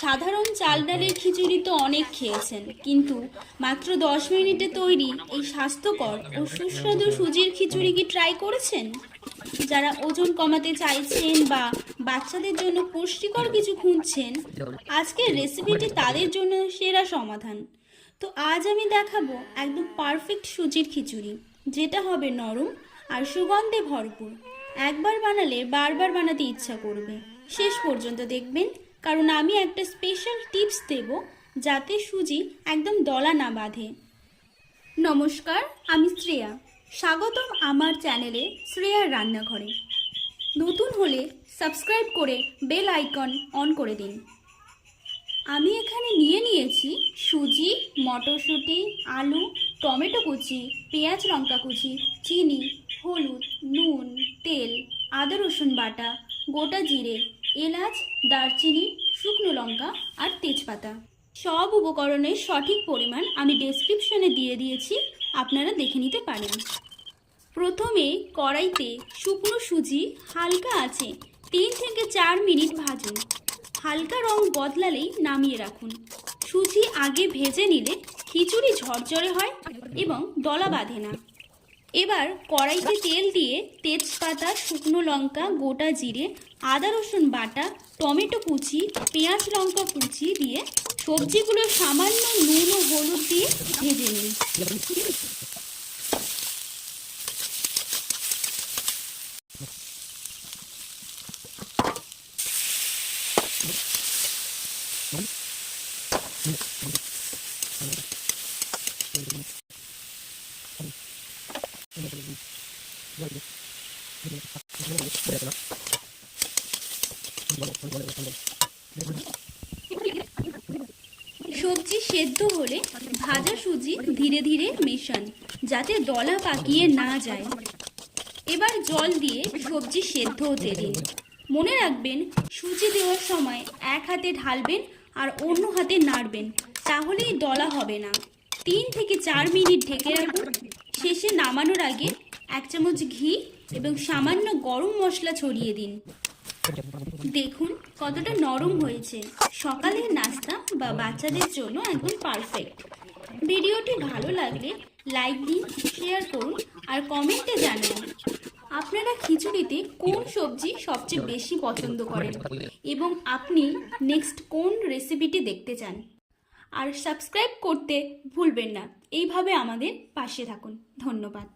সাধারণ চাল ডালের খিচুড়ি তো অনেক খেয়েছেন, কিন্তু মাত্র 10 মিনিটে তৈরি এই স্বাস্থ্যকর ও সুস্বাদু সুজির খিচুড়ি কি ট্রাই করেছেন? যারা ওজন কমাতে চাইছেন বা বাচ্চাদের জন্য পুষ্টিকর কিছু খুঁজছেন, আজকের রেসিপিটি তাদের জন্য সেরা সমাধান। তো আজ আমি দেখাবো একদম পারফেক্ট সুজির খিচুড়ি, যেটা হবে নরম আর সুগন্ধে ভরপুর। একবার বানালে বারবার বানাতে ইচ্ছা করবে। শেষ পর্যন্ত দেখবেন, কারণ আমি একটা স্পেশাল টিপস দেব যাতে সুজি একদম দলা না বাঁধে। নমস্কার, আমি শ্রেয়া। স্বাগতম আমার চ্যানেলে শ্রেয়ার রান্নাঘরে। নতুন হলে সাবস্ক্রাইব করে বেল আইকন অন করে দিন। আমি এখানে নিয়েছি সুজি, মটরশুঁটি, আলু, টমেটো কুচি, পেঁয়াজ লঙ্কা কুচি, চিনি, হলুদ, নুন, তেল, আদা রসুন বাটা, গোটা জিরে, এলাচ, দারচিনি, শুকনো লঙ্কা আর তেজপাতা। সব উপকরণের সঠিক পরিমাণ আমি ডেসক্রিপশনে দিয়ে দিয়েছি, আপনারা দেখে নিতে পারেন। প্রথমে কড়াইতে শুকনো সুজি হালকা আছে 3 থেকে 4 মিনিট ভাজুন। হালকা রং বদলালেই নামিয়ে রাখুন। সুজি আগে ভেজে নিলে খিচুড়ি ঝরঝরে হয় এবং দলা বাঁধে না। এবার কড়াইতে তেল দিয়ে তেজপাতা, শুকনো লঙ্কা, গোটা জিরে, আদা রসুন বাটা, টমেটো কুচি, পেঁয়াজ লঙ্কা কুচি দিয়ে সবজিগুলো সামান্য নুন ও হলুদ দিয়ে ভেজে নিন। সবজি সেদ্ধ হলে ভাজা সুজি ধীরে ধীরে মেশান, যাতে দলা পাকিয়ে না যায়। এবার জল দিয়ে সবজি সেদ্ধ হতে দিন। মনে রাখবেন, সুজি দেওয়ার সময় এক হাতে ঢালবেন আর অন্য হাতে নাড়বেন, তাহলেই দলা হবে না। 3 থেকে 4 মিনিট ঢেকে রাখুন। শেষে নামানোর আগে 1 চামচ ঘি এবং সামান্য গরম মশলা ছড়িয়ে দিন। দেখুন কতটা নরম হয়েছে। সকালের নাস্তা বা বাচ্চাদের জন্য একদম পারফেক্ট। ভিডিওটি ভালো লাগলে লাইক দিন, শেয়ার করুন আর কমেন্টে জানান আপনারা খিচুড়িতে কোন সবজি সবচেয়ে বেশি পছন্দ করেন এবং আপনি নেক্সট কোন রেসিপিটি দেখতে চান। আর সাবস্ক্রাইব করতে ভুলবেন না। এইভাবে আমাদের পাশে থাকুন। ধন্যবাদ।